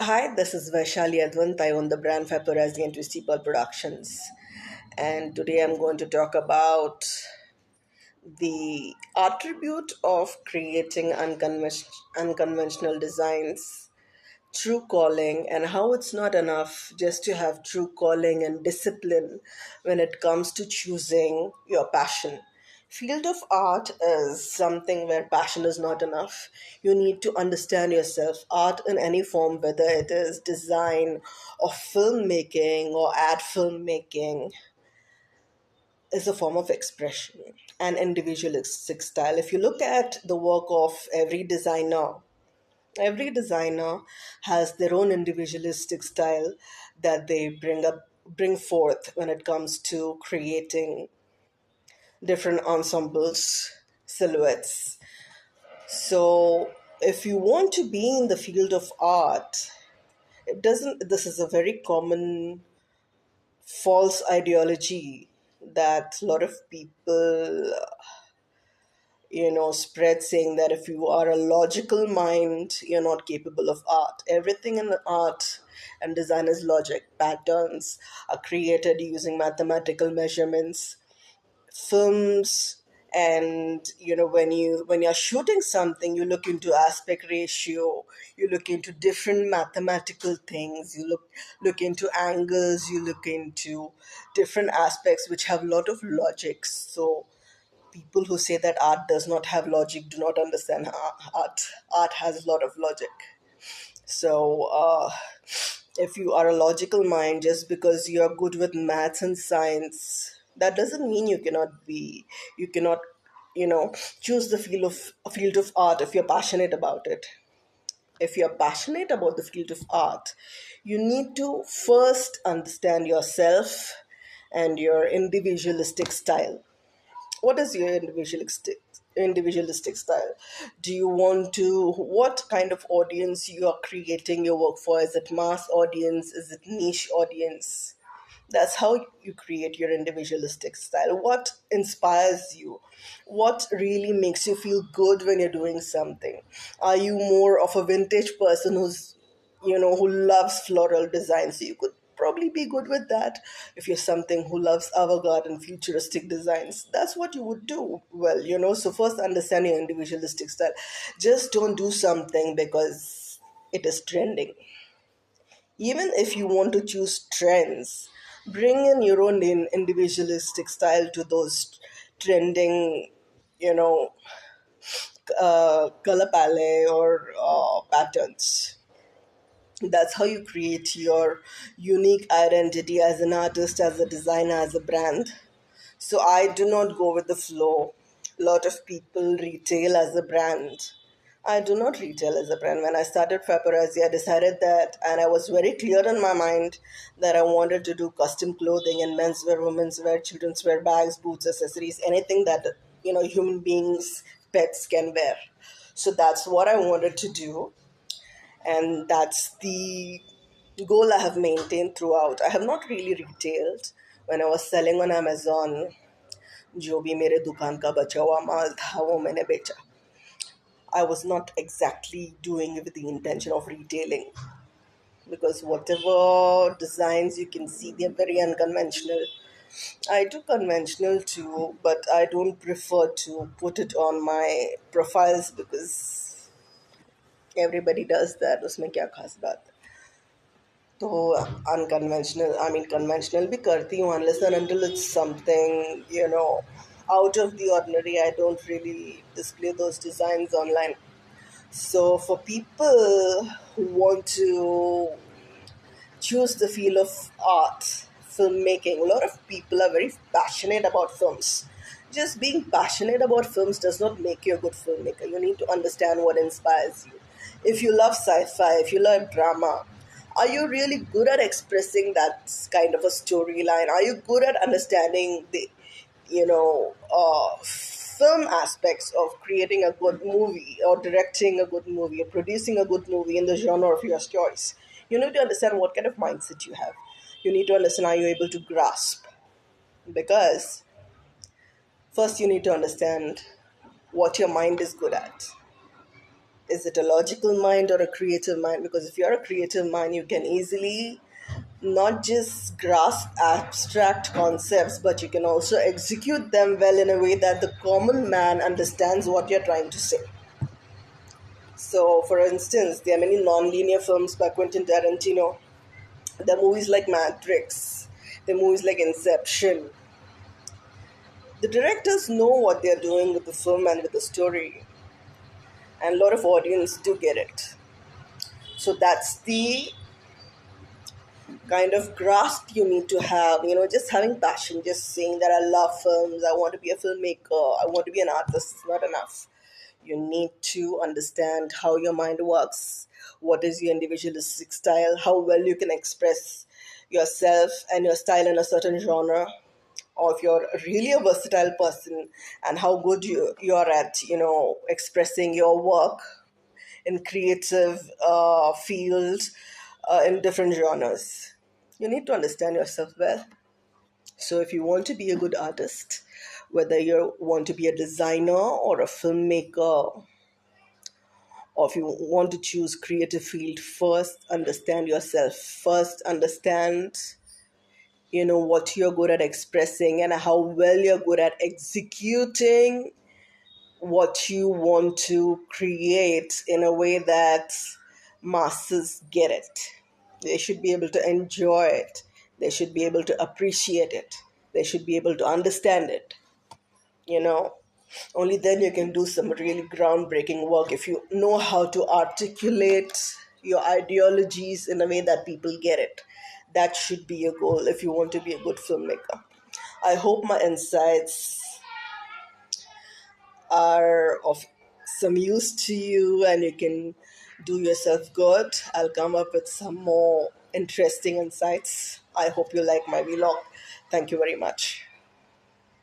Hi, this is Vaishali Adwant. I own the brand Faporazee and twistypearlproductions. And today I'm going to talk about the attribute of creating unconventional designs, true calling, and how it's not enough just to have true calling and discipline when it comes to choosing your passion. Field of art is something where passion is not enough. You need to understand yourself. Art in any form, whether it is design or filmmaking or ad filmmaking, is a form of expression and individualistic style. If you look at the work of every designer has their own individualistic style that they bring forth when it comes to creating different ensembles, silhouettes. So if you want to be in the field of art, it doesn't this is a very common false ideology that a lot of people spread, saying that if you are a logical mind, you're not capable of art. Everything in art and design is logic. Patterns are created using mathematical measurements. Films, and when you're shooting something, you look into aspect ratio, you look into different mathematical things, you look into angles, you look into different aspects which have a lot of logic. So people who say that art does not have logic do not understand art has a lot of logic. So if you are a logical mind, just because you are good with maths and science, that doesn't mean you cannot choose the field of art if you're passionate about it. If you're passionate about the field of art, you need to first understand yourself and your individualistic style. What is your individualistic style? Do you want to What kind of audience you are creating your work for? Is it mass audience? Is it niche audience? That's how you create your individualistic style. What inspires you? What really makes you feel good when you're doing something? Are you more of a vintage person who loves floral designs? So you could probably be good with that. If you're something who loves avant-garde and futuristic designs, that's what you would do well. So first understand your individualistic style. Just don't do something because it is trending. Even if you want to choose trends, bring in your own individualistic style to those trending, you know, color palette or patterns. That's how you create your unique identity as an artist, as a designer, as a brand. So I do not go with the flow. A lot of people retail as a brand. I do not retail as a brand. When I started Faporazee, I decided that, and I was very clear in my mind that I wanted to do custom clothing and menswear, women's wear, children's wear, bags, boots, accessories, anything that human beings, pets can wear. So that's what I wanted to do, and that's the goal I have maintained throughout. I have not really retailed. When I was selling on Amazon, जो भी मेरे दुकान का बचा हुआ माल था वो मैंने बेचा. I was not exactly doing it with the intention of retailing, because whatever designs you can see, they're very unconventional. I do conventional too, but I don't prefer to put it on my profiles because everybody does that. उसमें क्या खास बात है? तो unconventional, I mean conventional भी करती हूँ, unless and until it's something out of the ordinary. I don't really display those designs online. So for people who want to choose the field of art, filmmaking, a lot of people are very passionate about films. Just being passionate about films does not make you a good filmmaker. You need to understand what inspires you. If you love sci-fi, if you love drama, are you really good at expressing that kind of a storyline? Are you good at understanding the film aspects of creating a good movie or directing a good movie or producing a good movie in the genre of your choice? You need to understand what kind of mindset you have. You need to understand, are you able to grasp? Because first you need to understand what your mind is good at. Is it a logical mind or a creative mind? Because if you're a creative mind, you can easily not just grasp abstract concepts, but you can also execute them well in a way that the common man understands what you're trying to say. So, for instance, there are many non-linear films by Quentin Tarantino. There are movies like Matrix. There are movies like Inception. The directors know what they're doing with the film and with the story, and a lot of audience do get it. So that's the kind of grasp you need to have, just having passion, just saying that I love films, I want to be a filmmaker, I want to be an artist is not enough. You need to understand how your mind works, what is your individualistic style, how well you can express yourself and your style in a certain genre, or if you're really a versatile person, and how good you're at expressing your work in creative fields, in different genres. You need to understand yourself well. So, if you want to be a good artist, whether you want to be a designer or a filmmaker, or if you want to choose creative field, first understand yourself. First understand, what you're good at expressing and how well you're good at executing what you want to create in a way that masses get it. They should be able to enjoy it. They should be able to appreciate it. They should be able to understand it. You know, only then you can do some really groundbreaking work if you know how to articulate your ideologies in a way that people get it. That should be your goal if you want to be a good filmmaker. I hope my insights are of some use to you and you can do yourself good. I'll come up with some more interesting insights. I hope you like my vlog. Thank you very much.